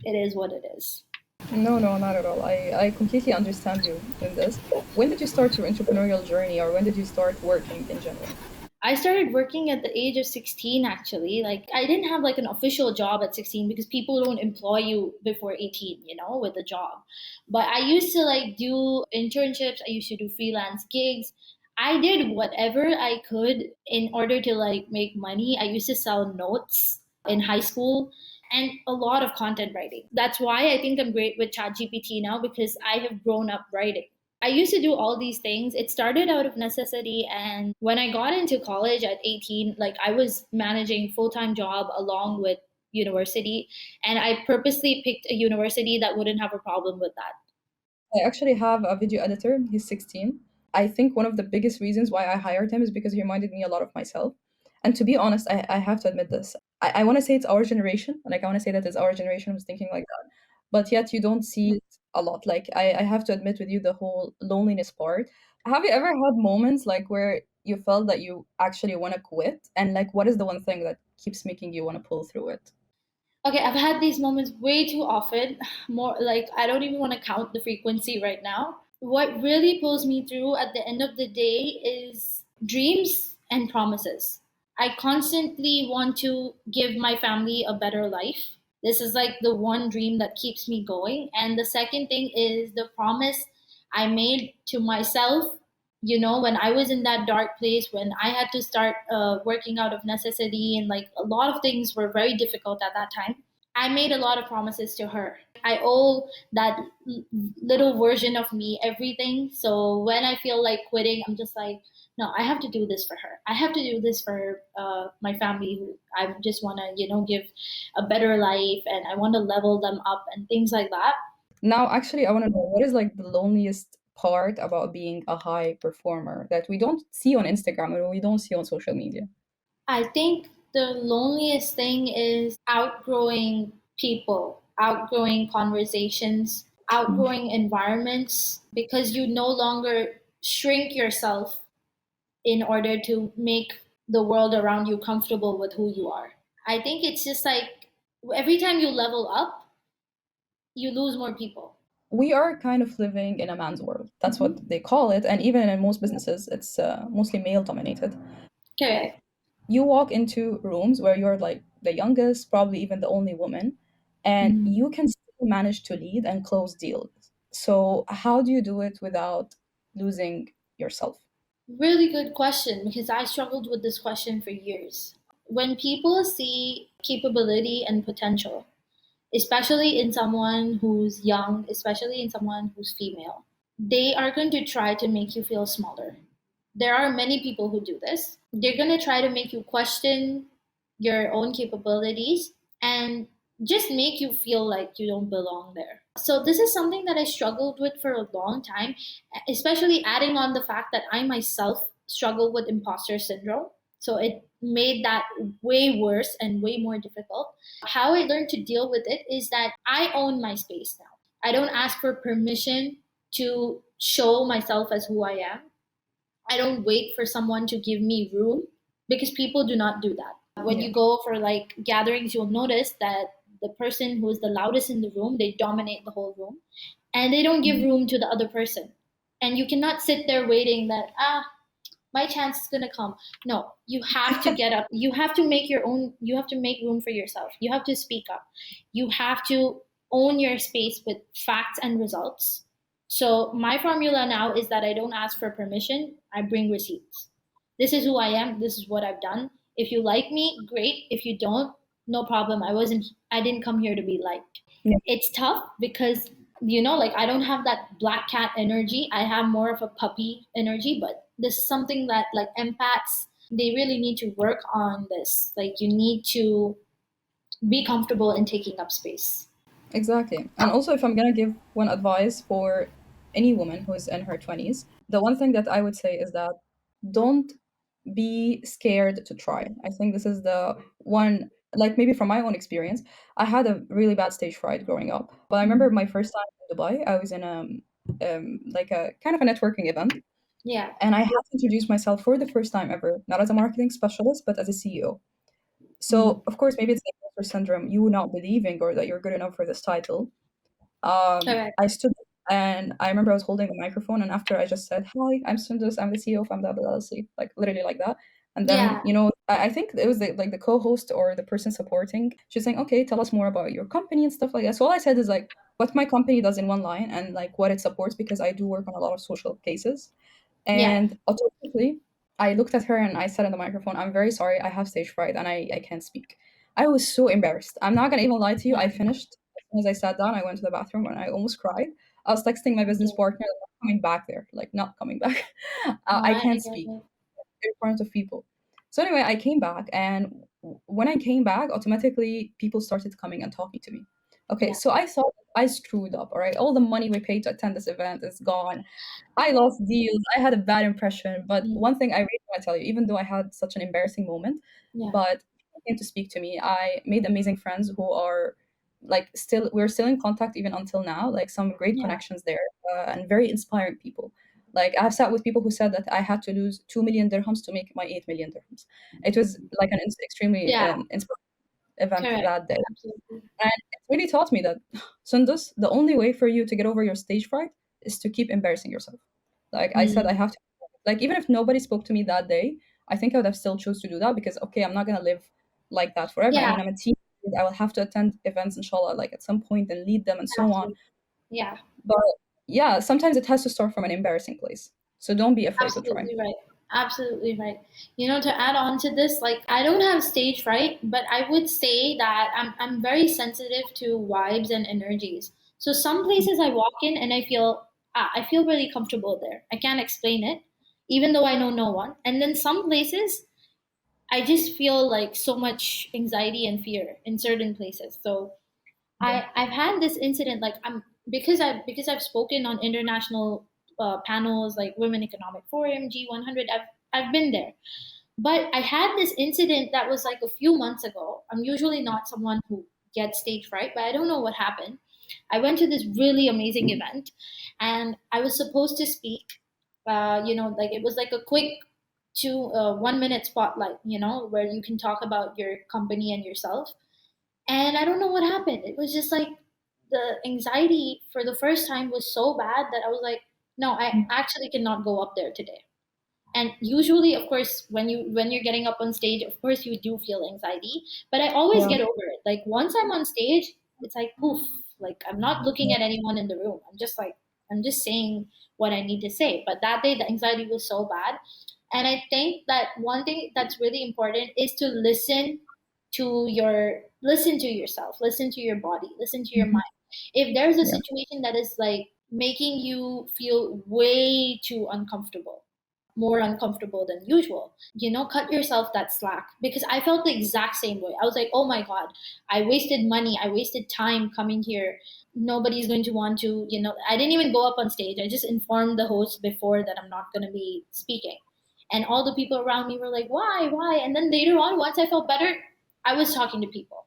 it is what it is. No, no, not at all. I completely understand you in this. When did you start your entrepreneurial journey, or when did you start working in general? I started working at the age of 16 actually. Like I didn't have like an official job at 16 because people don't employ you before 18, with a job. But I used to like do internships, I used to do freelance gigs. I did whatever I could in order to like make money. I used to sell notes in high school and a lot of content writing. That's why I think I'm great with ChatGPT now because I have grown up writing. I used to do all these things. It started out of necessity. And when I got into college at 18, like I was managing full-time job along with university. And I purposely picked a university that wouldn't have a problem with that. I actually have a video editor. He's 16. I think one of the biggest reasons why I hired him is because he reminded me a lot of myself. And to be honest, I have to admit this. I want to say it's our generation. Like, I want to say that it's our generation who's thinking like that. But yet, you don't see it a lot. Like, I have to admit with you the whole loneliness part. Have you ever had moments like where you felt that you actually want to quit? And like, what is the one thing that keeps making you want to pull through it? Okay, I've had these moments way too often. More like I don't even want to count the frequency right now. What really pulls me through at the end of the day is dreams and promises. I constantly want to give my family a better life. This is like the one dream that keeps me going. And the second thing is the promise I made to myself, when I was in that dark place, when I had to start working out of necessity, and like a lot of things were very difficult at that time. I made a lot of promises to her. I owe that little version of me everything. So when I feel like quitting, I'm just like, no, I have to do this for her. I have to do this for my family, who I just want to, give a better life, and I want to level them up and things like that. Now, actually, I want to know what is like the loneliest part about being a high performer that we don't see on Instagram or we don't see on social media? I think the loneliest thing is outgrowing people, outgrowing conversations, outgrowing environments, because you no longer shrink yourself in order to make the world around you comfortable with who you are. I think it's just like every time you level up, you lose more people. We are kind of living in a man's world. That's Mhm. what they call it. And even in most businesses, it's mostly male dominated. Correct. You walk into rooms where you're like the youngest, probably even the only woman, and Mhm. you can still manage to lead and close deals. So, how do you do it without losing yourself? Really good question because I struggled with this question for years. When people see capability and potential, especially in someone who's young, especially in someone who's female, they are going to try to make you feel smaller. There are many people who do this. They're going to try to make you question your own capabilities and just make you feel like you don't belong there. So, this is something that I struggled with for a long time, especially adding on the fact that I myself struggle with imposter syndrome. So, it made that way worse and way more difficult. How I learned to deal with it is that I own my space now. I don't ask for permission to show myself as who I am. I don't wait for someone to give me room because people do not do that. When Yeah. you go for like gatherings, you'll notice that the person who is the loudest in the room, they dominate the whole room and they don't give room to the other person. And you cannot sit there waiting that, my chance is going to come. No, you have to get up. You have to make your own, you have to make room for yourself. You have to speak up. You have to own your space with facts and results. So my formula now is that I don't ask for permission, I bring receipts. This is who I am, this is what I've done. If you like me, great. If you don't, no problem. I didn't come here to be liked. Yeah, It's tough because like I don't have that black cat energy. I have more of a puppy energy, but this is something that like empaths, they really need to work on this. Like you need to be comfortable in taking up space. exactly. And also, if I'm gonna give one advice for any woman who is in her 20s, the one thing that I would say is that don't be scared to try. I think this is the one, like maybe from my own experience, I had a really bad stage fright growing up. But I remember my first time in Dubai, I was in like a kind of a networking event, Yeah. and I had to introduce myself for the first time ever, not as a marketing specialist, but as a CEO. Mm. So of course, maybe it's the imposter syndrome, you not believing or that you're good enough for this title. Correct. I stood and I remember I was holding the microphone, and after I just said, "Hi, I'm Sundus. I'm the CEO of Amados LLC," like literally like that. And then, Yeah. I think it was like the co-host or the person supporting. She's saying, "Okay, tell us more about your company and stuff like that." So all I said is like what my company does in one line and like what it supports because I do work on a lot of social cases. Yeah. And automatically, I looked at her and I said in the microphone, "I'm very sorry, I have stage fright and I can't speak." I was so embarrassed. I'm not gonna even lie to you. I finished as soon as I sat down. I went to the bathroom and I almost cried. I was texting my business Okay. partner, like, not coming back there, like not coming back. I I can't get speak it. in front of people. So anyway, I came back, and when I came back, automatically people started coming and talking to me. Okay, Yeah. so I thought I screwed up. All right, all the money we paid to attend this event is gone. I lost deals. I had a bad impression. But Mm. one thing I really want to tell you, even though I had such an embarrassing moment, Yeah. but people came to speak to me. I made amazing friends who are like still we're still in contact even until now. Like some great Yeah. connections there, and very inspiring people. Like I've sat with people who said that I had to lose 2 million dirhams to make my 8 million dirhams. It was like an extremely Yeah. inspiring event Correct. that day. Absolutely. And it really taught me that, Sundus, the only way for you to get over your stage fright is to keep embarrassing yourself. Like I said, I Mm. have to, like, even if nobody spoke to me that day, I think I would have still chose to do that because, okay, I'm not going to live like that forever. I Yeah. mean, I'm a team. I will have to attend events, inshallah, like at some point and lead them and so on. Absolutely. Yeah. But yeah, sometimes it has to start from an embarrassing place. So don't be afraid to try. Absolutely right. Absolutely right. To add on to this, like I don't have stage fright, but I would say that I'm very sensitive to vibes and energies. So some places I walk in and I feel really comfortable there. I can't explain it, even though I know no one. And then some places I just feel like so much anxiety and fear in certain places. So Yeah. I've had this incident like I'm because I've spoken on international panels like Women Economic Forum, G100. I've been there, but I had this incident that was like a few months ago. I'm usually not someone who gets stage fright, but I don't know what happened. I went to this really amazing event, and I was supposed to speak. Like it was like a quick 1 minute spotlight. Where you can talk about your company and yourself, and I don't know what happened. It was just like the anxiety for the first time was so bad that I was like, no, I actually cannot go up there today. And usually, of course, when you're getting up on stage, of course you do feel anxiety, but I always Yeah. get over it. Like once I'm on stage, it's like poof, like I'm not looking at anyone in the room. I'm just saying what I need to say. But that day the anxiety was so bad. And I think that one thing that's really important is to listen to yourself, listen to your body, listen to your Mhm. mind. If there's a Yeah. situation that is like making you feel way too uncomfortable, more uncomfortable than usual, cut yourself that slack, because I felt the exact same way. I was like, oh my god, I wasted money, I wasted time coming here. Nobody's going to want to, I didn't even go up on stage. I just informed the host before that I'm not going to be speaking, and all the people around me were like, why? And then later on, once I felt better, I was talking to people.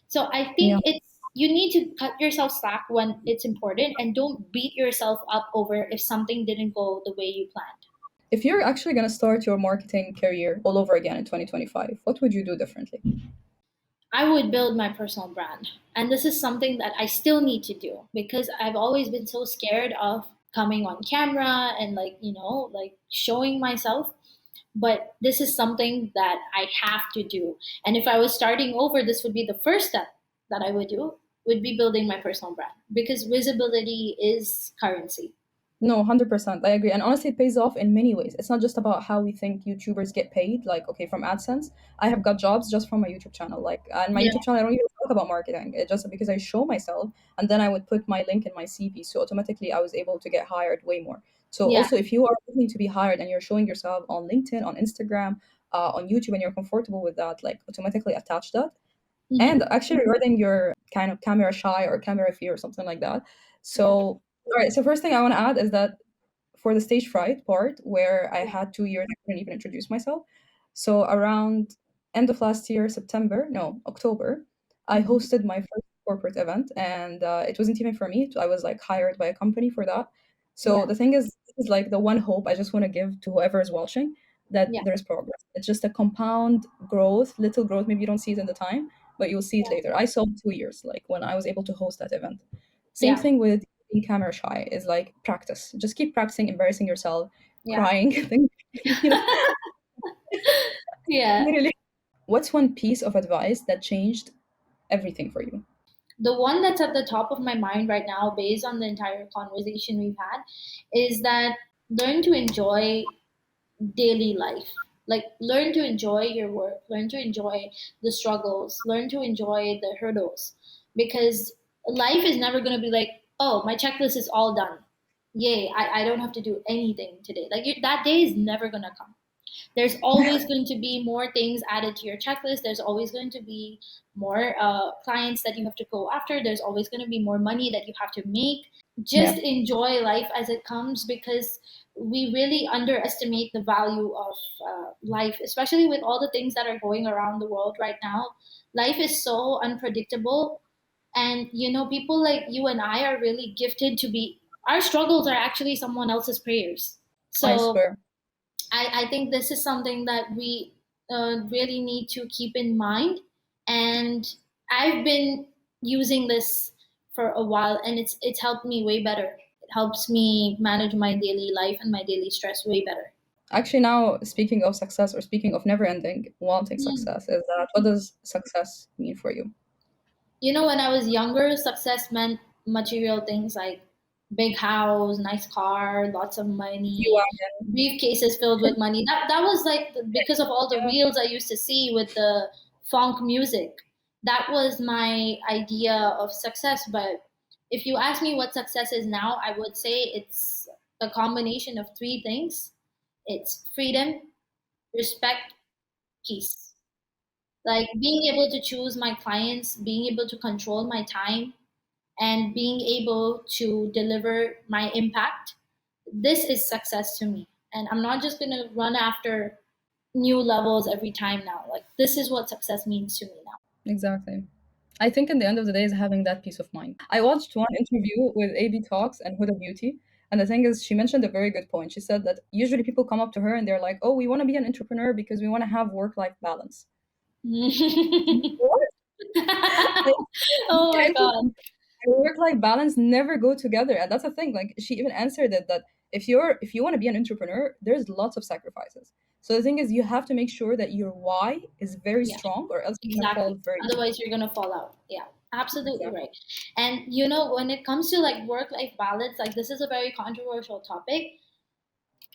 So I Yeah. think you need to cut yourself slack when it's important, and don't beat yourself up over if something didn't go the way you planned. If you're actually going to start your marketing career all over again in 2025, what would you do differently? I would build my personal brand. And this is something that I still need to do because I've always been so scared of coming on camera and like showing myself. but this is something that I have to do. And if I was starting over, this would be the first step that I would do, would be building my personal brand, because visibility is currency. No, 100%. I agree. And honestly, it pays off in many ways. It's not just about how we think YouTubers get paid, like, okay, from AdSense. I have got jobs just from my YouTube channel. Like, and my Yeah, YouTube channel, I don't even talk about marketing. It's just because I show myself and then I would put my link in my CV. So automatically I was able to get hired way more. So yeah, also, if you are looking to be hired and you're showing yourself on LinkedIn, on Instagram, on YouTube, and you're comfortable with that, like, automatically attach that. And hmm, actually, regarding your kind of camera shy or camera fear or something like that. So, yeah, all right. So, first thing I want to add is that for the stage fright part, where I yeah, had 2 years, I couldn't even introduce myself. So around end of last year, September, no, October, I hmm, hosted my first corporate event, and it wasn't even for me. I was like hired by a company for that. So yeah, the thing is, this is like the one hope I just want to give to whoever is watching, that yeah, there's progress. It's just a compound growth, little growth. Maybe you don't see it in the time, but you'll see it yeah, later. I saw 2 years, like when I was able to host that event. Same yeah, thing with being camera shy is like practice. Just keep practicing, embarrassing yourself, yeah. crying. you know, Yeah. literally. What's one piece of advice that changed everything for you? The one that's at the top of my mind right now, based on the entire conversation we've had, is that learn to enjoy daily life. Like, learn to enjoy your work, learn to enjoy the struggles, learn to enjoy the hurdles. Because life is never going to be like, oh, my checklist is all done. Yay, I don't have to do anything today. Like, that day is never going to come. There's always going to be more things added to your checklist. There's always going to be more clients that you have to go after. There's always going to be more money that you have to make. Just Yeah, enjoy life as it comes, because we really underestimate the value of life, especially with all the things that are going around the world right now. Life is so unpredictable. And, people like you and I are really gifted to be, our struggles are actually someone else's prayers. I So swear. I think this is something that we really need to keep in mind. And I've been using this for a while, and it's helped me way better. It helps me manage my daily life and my daily stress way better. Actually, now speaking of success or speaking of never ending, wanting Mm. success, is that what does success mean for you? When I was younger, success meant material things like big house, nice car, lots of You money, are. briefcases filled with money. That was like because of all the Yeah, reels I used to see with the funk music. That was my idea of success. But if you ask me what success is now, I would say it's a combination of three things. It's freedom, respect, peace. Like being able to choose my clients, being able to control my time, and being able to deliver my impact. This is success to me. And I'm not just going to run after new levels every time now. Like, this is what success means to me now. exactly. I think in the end of the day is having that peace of mind. I watched one interview with AB Talks and Huda Beauty, and the thing is, she mentioned a very good point. She said that usually people come up to her and they're like, "Oh, we want to be an entrepreneur because we want to have work-life balance." What? Like, Oh my entrepreneur God. and work-life balance never go together, and that's the thing. Like she even answered it that if you want to be an entrepreneur, there's lots of sacrifices. So the thing is, you have to make sure that your why is very Yeah, strong, or else you're gonna fall exactly. very deep. Otherwise, you're going to fall out. Yeah, absolutely Exactly. right. And, when it comes to like work life balance, like, this is a very controversial topic.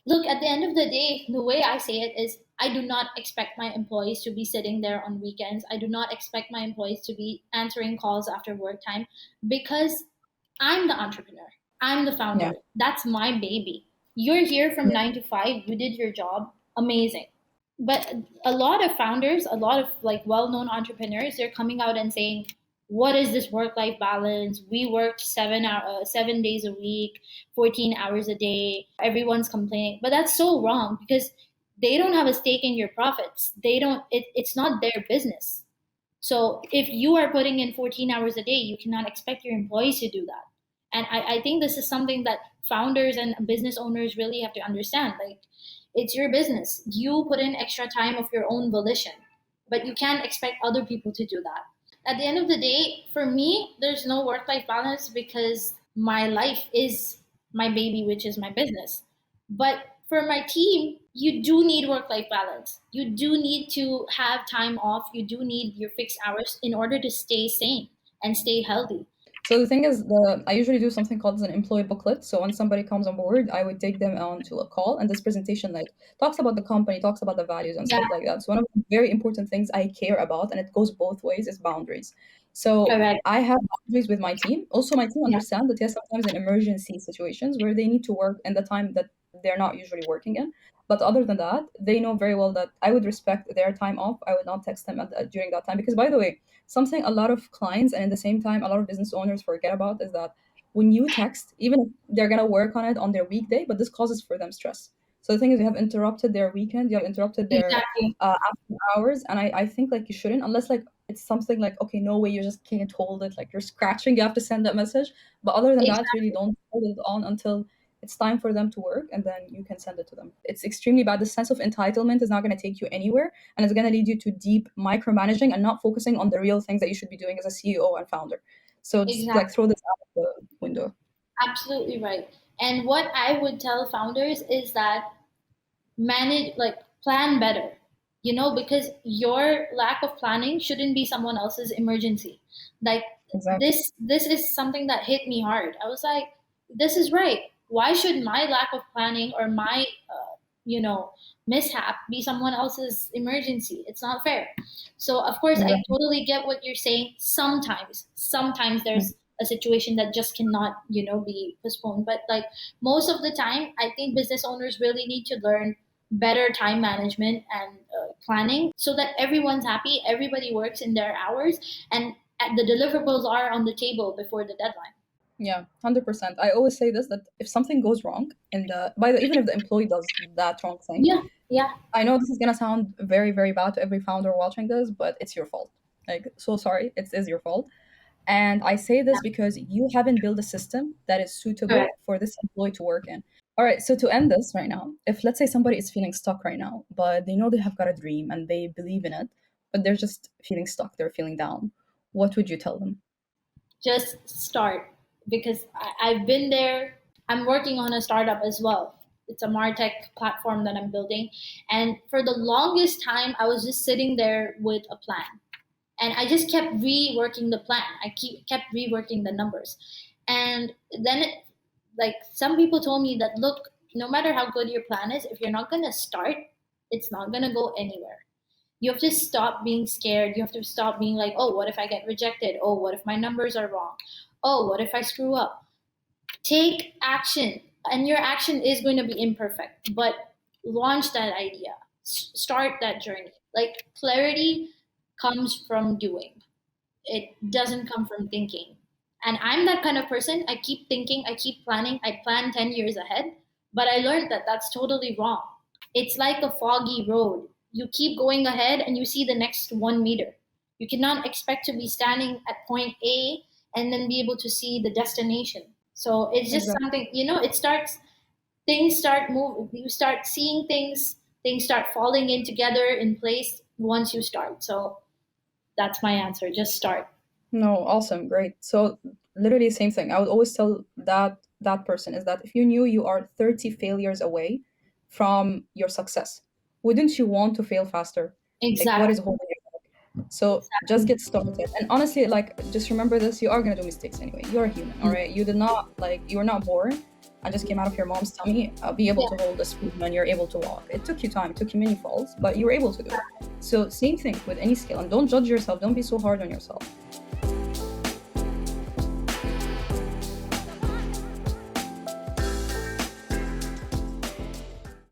Look, at the end of the day, the way I say it is, I do not expect my employees to be sitting there on weekends. I do not expect my employees to be answering calls after work time, because I'm the entrepreneur. I'm the Yeah. founder. That's my baby. You're here from Yeah. 9 to 5. You did your job. Amazing. But a lot of founders, a lot of like well-known entrepreneurs, they're coming out and saying, what is this work-life balance? We worked 7 days a week, 14 hours a day. Everyone's complaining, but that's so wrong, because they don't have a stake in your profits. They don't. It's not their business. So if you are putting in 14 hours a day, you cannot expect your employees to do that. And I think this is something that founders and business owners really have to understand. Like, it's your business. You put in extra time of your own volition, but you can't expect other people to do that. At the end of the day, for me, there's no work life balance, because my life is my baby, which is my business. But for my team, You do need work life balance. You do need to have time off. You do need your fixed hours in order to stay sane and stay healthy. So the thing is, I usually do something called an employee booklet. So when somebody comes on board, I would take them on to a call, and this presentation like talks about the company, talks about the values and Yeah, stuff like that. So one of the very important things I care about, and it goes both ways, is boundaries. So correct. I have boundaries with my team. Also, my team Yeah, understand that yes, sometimes in emergency situations where they need to work in the time that they're not usually working in. But other than that, they know very well that I would respect their time off. I would not text them during that time because, by the way, something a lot of clients and at the same time a lot of business owners forget about is that when you text, even if they're gonna work on it on their weekday, but this causes for them stress. So the thing is, you have interrupted their weekend, you have interrupted their exactly. after hours, and I think like you shouldn't unless like it's something like okay, no way, you just can't hold it, like you're scratching, you have to send that message. But other than that, really Exactly. don't hold it on until it's time for them to work, and then you can send it to them. It's extremely bad. The sense of entitlement is not going to take you anywhere, and it's going to lead you to deep micromanaging and not focusing on the real things that you should be doing as a CEO and founder. So just like Exactly. throw this out of the window. Absolutely right. And what I would tell founders is that manage, like, plan better, because your lack of planning shouldn't be someone else's emergency. Like, Exactly. this is something that hit me hard. I was like, this is right. Why should my lack of planning or my you know mishap be someone else's emergency? It's not fair. So of course I Exactly. totally get what you're saying. Sometimes there's a situation that just cannot be postponed, but like most of the time I think business owners really need to learn better time management and planning so that everyone's happy, everybody works in their hours, and the deliverables are on the table before the deadline. Yeah, 100%. I always say this, that if something goes wrong in the by the even if the employee does that wrong thing, Yeah, yeah, I know this is gonna sound very, very bad to every founder watching this, but it's your fault. Like, so sorry, it is your fault. And I say yeah, this because you haven't built a system that is suitable correct. for this employee to work in. All right, so to end this right now, if let's say somebody is feeling stuck right now, but they know they have got a dream and they believe in it, but they're just feeling stuck, they're feeling down, what would you tell them? Just start, because I've been there. I'm working on a startup as well. It's a martech platform that I'm building, and for the longest time I was just sitting there with a plan, and I just kept reworking the plan. Kept reworking the numbers, and then like some people told me that, look, no matter how good your plan is, if you're not going to start, it's not going to go anywhere. You have to stop being scared. You have to stop being like, oh, what if I get rejected? Oh, what if my numbers are wrong? Oh, what if I screw up? Take action, and your action is going to be imperfect, but launch that idea. Start that journey. Like, clarity comes from doing, it doesn't come from thinking. And I'm that kind of person. I keep thinking, I keep planning, I plan 10 years ahead, but I learned that that's totally wrong. It's like a foggy road. You keep going ahead and you see the next 1 meter. You cannot expect to be standing at point A and then be able to see the destination. So it's just Exactly. something, things start moving, you start seeing things start falling in together in place once you start. So that's my answer. Just start. No, awesome, great. So literally same thing. I would always tell that person is that if you knew you are 30 failures away from your success, wouldn't you want to fail faster? Like what is Exactly. holding you? So just Exactly. get started. And honestly, like just remember this, you are gonna do mistakes anyway. You're a human, all right? You did not like you were not born and just came out of your mom's tummy, be able Yeah, to hold a spoon when you're able to walk. It took you time, it took you many falls, but you were able to do it. So same thing with any skill. And don't judge yourself, don't be so hard on yourself.